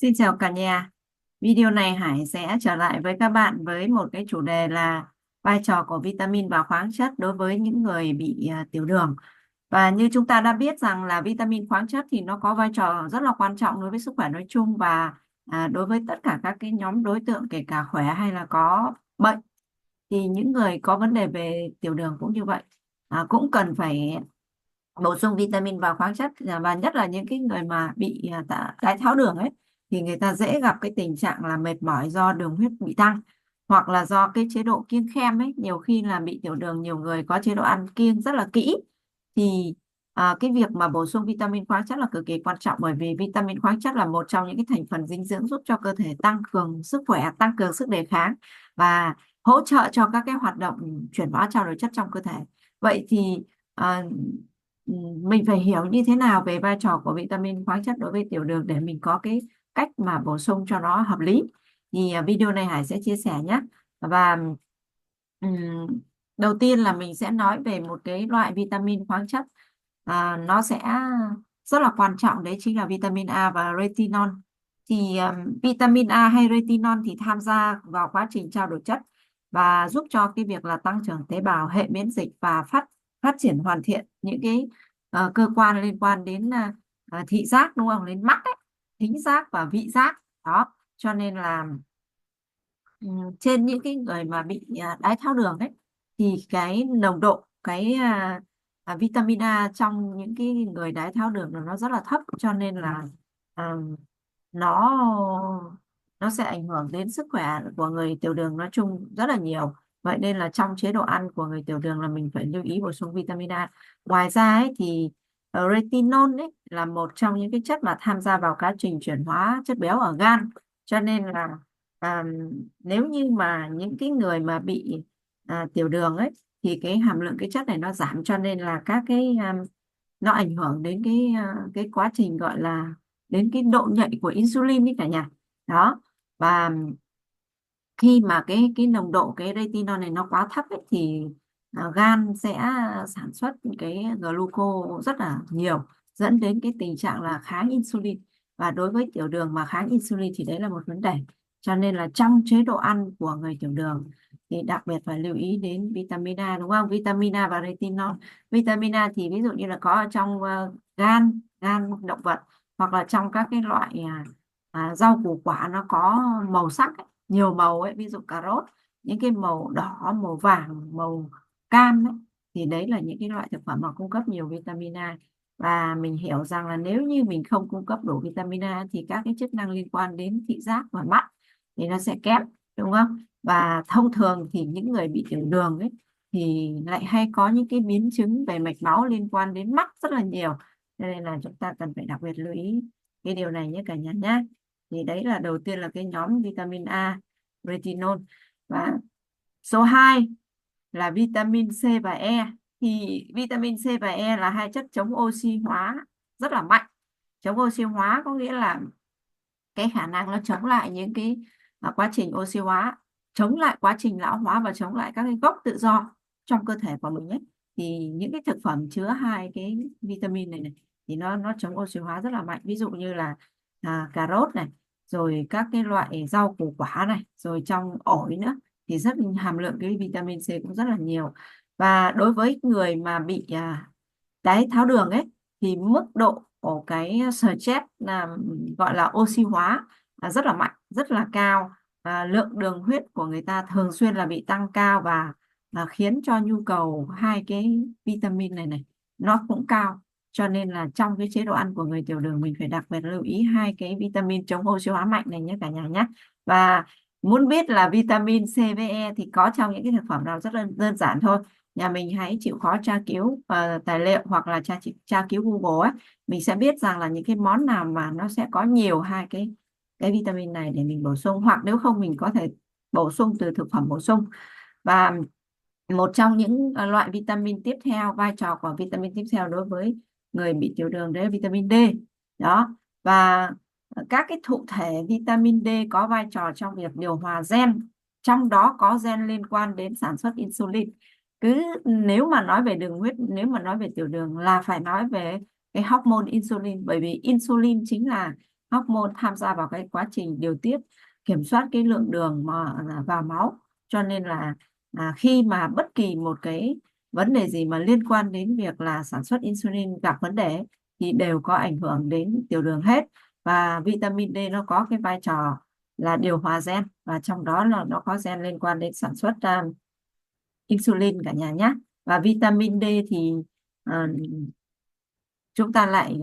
Xin chào cả nhà. Video này Hải sẽ trở lại với các bạn với một cái chủ đề là vai trò của vitamin và khoáng chất đối với những người bị tiểu đường. Và như chúng ta đã biết rằng là vitamin khoáng chất thì nó có vai trò rất là quan trọng đối với sức khỏe nói chung và đối với tất cả các cái nhóm đối tượng kể cả khỏe hay là có bệnh. Thì những người có vấn đề về tiểu đường cũng như vậy. Cũng cần phải bổ sung vitamin và khoáng chất, và nhất là những cái người mà bị đái tháo đường ấy thì người ta dễ gặp cái tình trạng là mệt mỏi do đường huyết bị tăng, hoặc là do cái chế độ kiêng khem ấy. Nhiều khi là bị tiểu đường, nhiều người có chế độ ăn kiêng rất là kỹ thì cái việc mà bổ sung vitamin khoáng chất là cực kỳ quan trọng, bởi vì vitamin khoáng chất là một trong những cái thành phần dinh dưỡng giúp cho cơ thể tăng cường sức khỏe, tăng cường sức đề kháng và hỗ trợ cho các cái hoạt động chuyển hóa trao đổi chất trong cơ thể. Vậy thì à, mình phải hiểu như thế nào về vai trò của vitamin khoáng chất đối với tiểu đường để mình có cái cách mà bổ sung cho nó hợp lý. Thì video này Hải sẽ chia sẻ nhé. Và ừm, đầu tiên là mình sẽ nói về một cái loại vitamin khoáng chất nó sẽ rất là quan trọng, đấy chính là vitamin A và retinol. Thì vitamin A hay retinol thì tham gia vào quá trình trao đổi chất và giúp cho cái việc là tăng trưởng tế bào, hệ miễn dịch và phát phát triển hoàn thiện những cái cơ quan liên quan đến thị giác, đúng không, đến mắt ấy, thính giác và vị giác đó. Cho nên là trên những cái người mà bị đái tháo đường ấy thì cái nồng độ vitamin A trong những cái người đái tháo đường là nó rất là thấp, cho nên là à, nó nó sẽ ảnh hưởng đến sức khỏe của người tiểu đường nói chung rất là nhiều. Vậy nên là trong chế độ ăn của người tiểu đường là mình phải lưu ý bổ sung vitamin A. Ngoài ra ấy thì retinol ấy là một trong những cái chất mà tham gia vào quá trình chuyển hóa chất béo ở gan. Cho nên là à, nếu như mà những cái người mà bị tiểu đường ấy thì cái hàm lượng cái chất này nó giảm, cho nên là các cái nó ảnh hưởng đến cái quá trình gọi là đến cái độ nhạy của insulin ấy cả nhà. Đó. Và khi mà cái nồng độ cái retinol này nó quá thấp ấy, thì gan sẽ sản xuất cái gluco rất là nhiều, dẫn đến cái tình trạng là kháng insulin. Và đối với tiểu đường mà kháng insulin thì đấy là một vấn đề. Cho nên là trong chế độ ăn của người tiểu đường thì đặc biệt phải lưu ý đến vitamin A, đúng không? Vitamin A và retinol. Vitamin A thì ví dụ như là có ở trong gan động vật, hoặc là trong các cái loại rau củ quả nó có màu sắc ấy, nhiều màu ấy, ví dụ cà rốt, những cái màu đỏ, màu vàng, màu cam ấy, thì đấy là những cái loại thực phẩm mà cung cấp nhiều vitamin A. Và mình hiểu rằng là nếu như mình không cung cấp đủ vitamin A thì các cái chức năng liên quan đến thị giác và mắt thì nó sẽ kém, đúng không? Và thông thường thì những người bị tiểu đường ấy thì lại hay có những cái biến chứng về mạch máu liên quan đến mắt rất là nhiều. Cho nên là chúng ta cần phải đặc biệt lưu ý cái điều này nhé cả nhà nhé. Thì đấy là đầu tiên là cái nhóm vitamin A, retinol. Và số 2 là vitamin C và E. Thì vitamin C và E là hai chất chống oxy hóa rất là mạnh. Chống oxy hóa có nghĩa là cái khả năng nó chống lại những cái quá trình oxy hóa, chống lại quá trình lão hóa và chống lại các cái gốc tự do trong cơ thể của mình ấy. Thì những cái thực phẩm chứa hai cái vitamin này thì nó chống oxy hóa rất là mạnh, ví dụ như là cà rốt này, rồi các cái loại rau củ quả này, rồi trong ổi nữa, thì rất hàm lượng cái vitamin C cũng rất là nhiều. Và đối với người mà bị đái tháo đường ấy thì mức độ của cái stress là gọi là oxy hóa rất là mạnh, rất là cao. Lượng đường huyết của người ta thường xuyên là bị tăng cao, và khiến cho nhu cầu hai cái vitamin này này nó cũng cao. Cho nên là trong cái chế độ ăn của người tiểu đường mình phải đặc biệt lưu ý hai cái vitamin chống oxy hóa mạnh này nhé cả nhà nhé. Và muốn biết là vitamin C với E thì có trong những cái thực phẩm nào rất là đơn giản thôi. Nhà mình hãy chịu khó tra cứu tài liệu, hoặc là tra cứu Google ấy, mình sẽ biết rằng là những cái món nào mà nó sẽ có nhiều hai cái vitamin này để mình bổ sung, hoặc nếu không mình có thể bổ sung từ thực phẩm bổ sung. Và một trong những loại vitamin tiếp theo, vai trò của vitamin tiếp theo đối với người bị tiểu đường đấy là vitamin D. Đó. Và các cái thụ thể vitamin D có vai trò trong việc điều hòa gen, trong đó có gen liên quan đến sản xuất insulin. Cứ nếu mà nói về đường huyết, nếu mà nói về tiểu đường là phải nói về cái hormone insulin, bởi vì insulin chính là hormone tham gia vào cái quá trình điều tiết, kiểm soát cái lượng đường mà vào máu. Cho nên là khi mà bất kỳ một cái vấn đề gì mà liên quan đến việc là sản xuất insulin gặp vấn đề thì đều có ảnh hưởng đến tiểu đường hết. Và vitamin D nó có cái vai trò là điều hòa gen, và trong đó là nó có gen liên quan đến sản xuất insulin cả nhà nhé. Và vitamin D thì à, chúng ta lại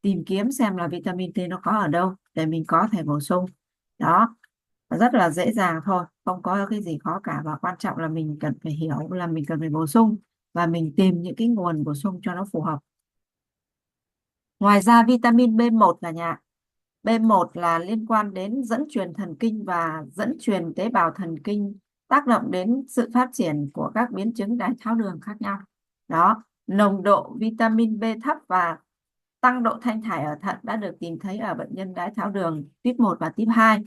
tìm kiếm xem là vitamin D nó có ở đâu để mình có thể bổ sung. Đó, rất là dễ dàng thôi, không có cái gì khó cả, và quan trọng là mình cần phải hiểu là mình cần phải bổ sung và mình tìm những cái nguồn bổ sung cho nó phù hợp. Ngoài ra vitamin B1 cả nhà. B1 là liên quan đến dẫn truyền thần kinh và dẫn truyền tế bào thần kinh, tác động đến sự phát triển của các biến chứng đái tháo đường khác nhau. Đó, nồng độ vitamin B thấp và tăng độ thanh thải ở thận đã được tìm thấy ở bệnh nhân đái tháo đường tuyếp 1 và tuyếp 2.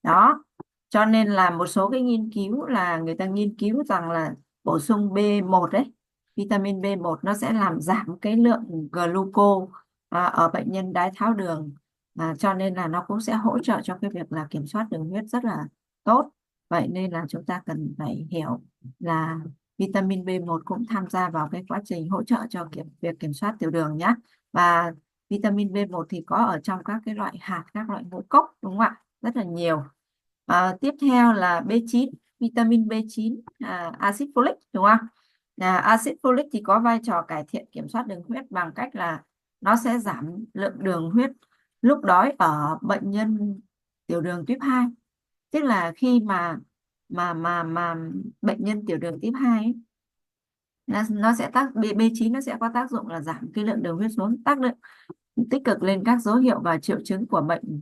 Đó, cho nên là một số cái nghiên cứu là người ta nghiên cứu rằng là bổ sung B1 đấy, vitamin B1 nó sẽ làm giảm cái lượng gluco ở bệnh nhân đái tháo đường. Cho nên là nó cũng sẽ hỗ trợ cho cái việc là kiểm soát đường huyết rất là tốt. Vậy nên là chúng ta cần phải hiểu là vitamin B1 cũng tham gia vào cái quá trình hỗ trợ cho việc kiểm soát tiểu đường nhé. Và vitamin B1 thì có ở trong các cái loại hạt, các loại ngũ cốc, đúng không ạ? Rất là nhiều. Tiếp theo là B9, vitamin B9, axit folic, đúng không? Axit folic thì có vai trò cải thiện kiểm soát đường huyết bằng cách là nó sẽ giảm lượng đường huyết lúc đói ở bệnh nhân tiểu đường tuyếp 2. Tức là khi mà bệnh nhân tiểu đường tuyếp 2 ấy, nó sẽ B9 nó sẽ có tác dụng là giảm cái lượng đường huyết xuống, tác động tích cực lên các dấu hiệu và triệu chứng của bệnh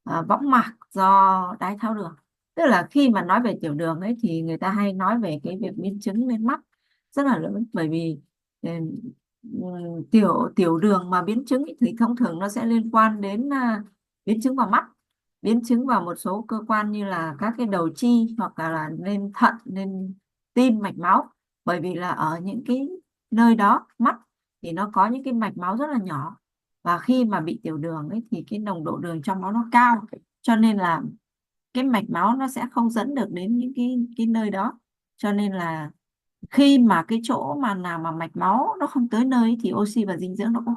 võng mạc do đái tháo đường. Tức là khi mà nói về tiểu đường ấy thì người ta hay nói về cái việc biến chứng lên mắt rất là lớn, bởi vì tiểu tiểu đường mà biến chứng ấy, thì thông thường nó sẽ liên quan đến biến chứng vào mắt, biến chứng vào một số cơ quan như là các cái đầu chi, hoặc là lên thận, lên tim, mạch máu. Bởi vì là ở những cái nơi đó, mắt thì nó có những cái mạch máu rất là nhỏ, và khi mà bị tiểu đường ấy thì cái nồng độ đường trong máu nó cao, cho nên là cái mạch máu nó sẽ không dẫn được đến những cái nơi đó. Cho nên là khi mà cái chỗ mà nào mà mạch máu nó không tới nơi ấy, thì oxy và dinh dưỡng nó cũng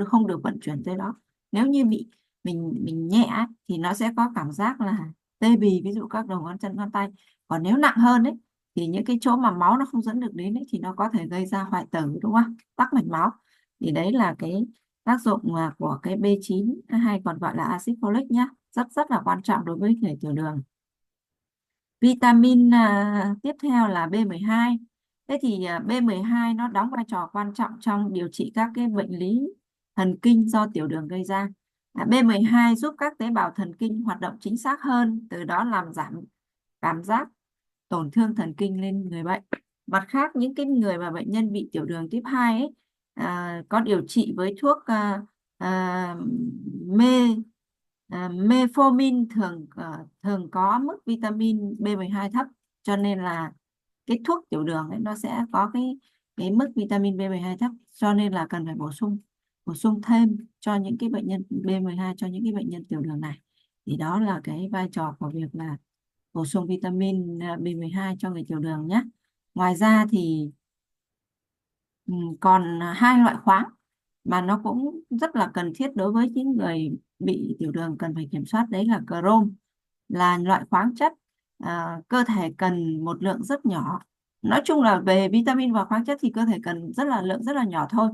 không được vận chuyển tới đó. Nếu như bị mình nhẹ ấy, thì nó sẽ có cảm giác là tê bì, ví dụ các đầu ngón chân ngón tay. Còn nếu nặng hơn ấy thì những cái chỗ mà máu nó không dẫn được đến ấy, thì nó có thể gây ra hoại tử, đúng không, tắc mạch máu. Thì đấy là cái tác dụng của cái B9, hay còn gọi là axit folic nhá, rất rất là quan trọng đối với người tiểu đường. Vitamin tiếp theo là B12. Thế thì B12 nó đóng vai trò quan trọng trong điều trị các cái bệnh lý thần kinh do tiểu đường gây ra. B12 giúp các tế bào thần kinh hoạt động chính xác hơn, từ đó làm giảm cảm giác tổn thương thần kinh lên người bệnh. Mặt khác, những cái người mà bệnh nhân bị tiểu đường tuyếp 2 ấy, có điều trị với thuốc à, mê metformin thường có mức vitamin B12 thấp, cho nên là cái thuốc tiểu đường ấy nó sẽ có cái mức vitamin B12 thấp, cho nên là cần phải bổ sung thêm cho những cái bệnh nhân B12, cho những cái bệnh nhân tiểu đường này. Thì đó là cái vai trò của việc là bổ sung vitamin B12 cho người tiểu đường nhé. Ngoài ra thì còn hai loại khoáng mà nó cũng rất là cần thiết đối với những người bị tiểu đường cần phải kiểm soát, đấy là chrome, là loại khoáng chất cơ thể cần một lượng rất nhỏ. Nói chung là về vitamin và khoáng chất thì cơ thể cần lượng rất là nhỏ thôi,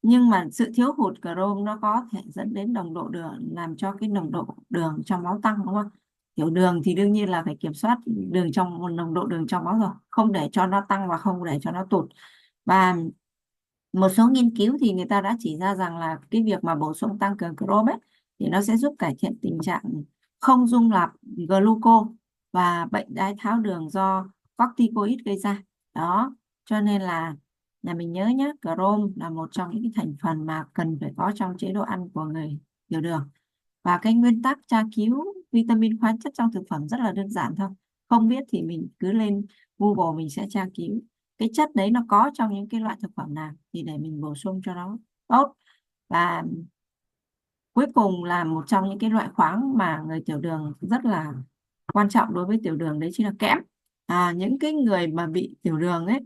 nhưng mà sự thiếu hụt chrome nó có thể dẫn đến nồng độ đường, làm cho cái nồng độ đường trong máu tăng, đúng không? Tiểu đường thì đương nhiên là phải kiểm soát nồng độ đường trong máu rồi, không để cho nó tăng và không để cho nó tụt. Và một số nghiên cứu thì người ta đã chỉ ra rằng là cái việc mà bổ sung tăng cường chrome ấy, thì nó sẽ giúp cải thiện tình trạng không dung nạp gluco và bệnh đái tháo đường do corticoid gây ra. Đó, cho nên là nhà mình nhớ nhé, chrome là một trong những cái thành phần mà cần phải có trong chế độ ăn của người tiểu đường. Và cái nguyên tắc tra cứu vitamin khoáng chất trong thực phẩm rất là đơn giản thôi. Không biết thì mình cứ lên Google mình sẽ tra cứu cái chất đấy nó có trong những cái loại thực phẩm nào thì để mình bổ sung cho nó tốt. Và Cuối cùng là một trong những cái loại khoáng mà người tiểu đường rất là quan trọng đối với tiểu đường, đấy chính là kẽm. Những cái người mà bị tiểu đường ấy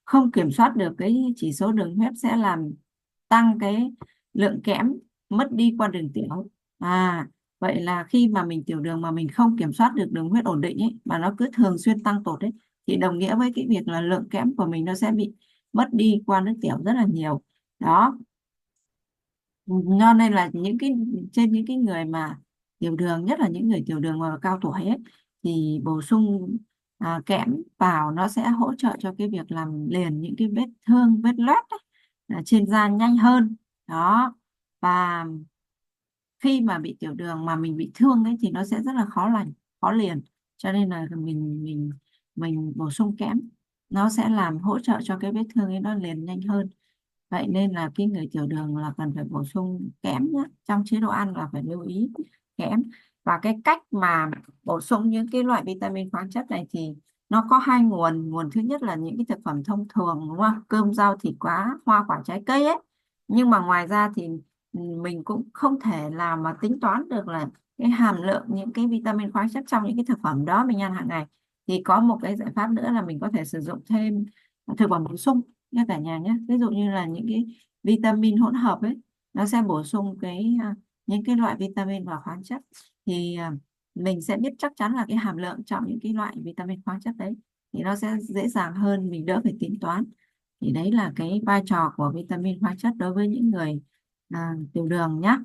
không kiểm soát được cái chỉ số đường huyết sẽ làm tăng cái lượng kẽm mất đi qua đường tiểu. Vậy là khi mà mình tiểu đường mà mình không kiểm soát được đường huyết ổn định ấy, mà nó cứ thường xuyên tăng tột ấy, thì đồng nghĩa với cái việc là lượng kẽm của mình nó sẽ bị mất đi qua nước tiểu rất là nhiều. Đó, cho nên là trên những cái người mà tiểu đường, nhất là những người tiểu đường mà cao tuổi ấy, thì bổ sung kẽm vào nó sẽ hỗ trợ cho cái việc làm liền những cái vết thương, vết loét ấy, trên da nhanh hơn. Đó, và khi mà bị tiểu đường mà mình bị thương ấy thì nó sẽ rất là khó lành, khó liền, cho nên là mình bổ sung kẽm nó sẽ làm hỗ trợ cho cái vết thương ấy nó liền nhanh hơn. Vậy nên là cái người tiểu đường là cần phải bổ sung kẽm nhé. Trong chế độ ăn là phải lưu ý kẽm. Và cái cách mà bổ sung những cái loại vitamin khoáng chất này thì nó có hai nguồn. Nguồn thứ nhất là những cái thực phẩm thông thường, đúng không? Cơm, rau, thịt, quả, hoa quả, trái cây ấy. Nhưng mà ngoài ra thì mình cũng không thể nào mà tính toán được là cái hàm lượng những cái vitamin khoáng chất trong những cái thực phẩm đó mình ăn hàng ngày. Thì có một cái giải pháp nữa là mình có thể sử dụng thêm thực phẩm bổ sung nha cả nhà nhé. Ví dụ như là những cái vitamin hỗn hợp ấy, nó sẽ bổ sung những cái loại vitamin và khoáng chất, thì mình sẽ biết chắc chắn là cái hàm lượng trong những cái loại vitamin khoáng chất đấy, thì nó sẽ dễ dàng hơn, mình đỡ phải tính toán. Thì đấy là cái vai trò của vitamin khoáng chất đối với những người tiểu đường nhé.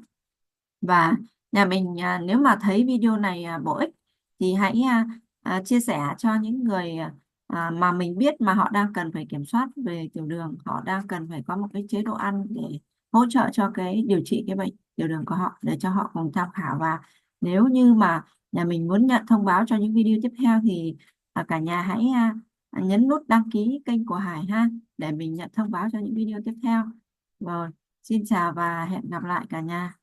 Và nhà mình nếu mà thấy video này bổ ích thì hãy chia sẻ cho những người mà mình biết mà họ đang cần phải kiểm soát về tiểu đường, họ đang cần phải có một cái chế độ ăn để hỗ trợ cho cái điều trị cái bệnh tiểu đường của họ, để cho họ cùng tham khảo. Và nếu như mà nhà mình muốn nhận thông báo cho những video tiếp theo thì cả nhà hãy nhấn nút đăng ký kênh của Hải ha, để mình nhận thông báo cho những video tiếp theo. Rồi, xin chào và hẹn gặp lại cả nhà.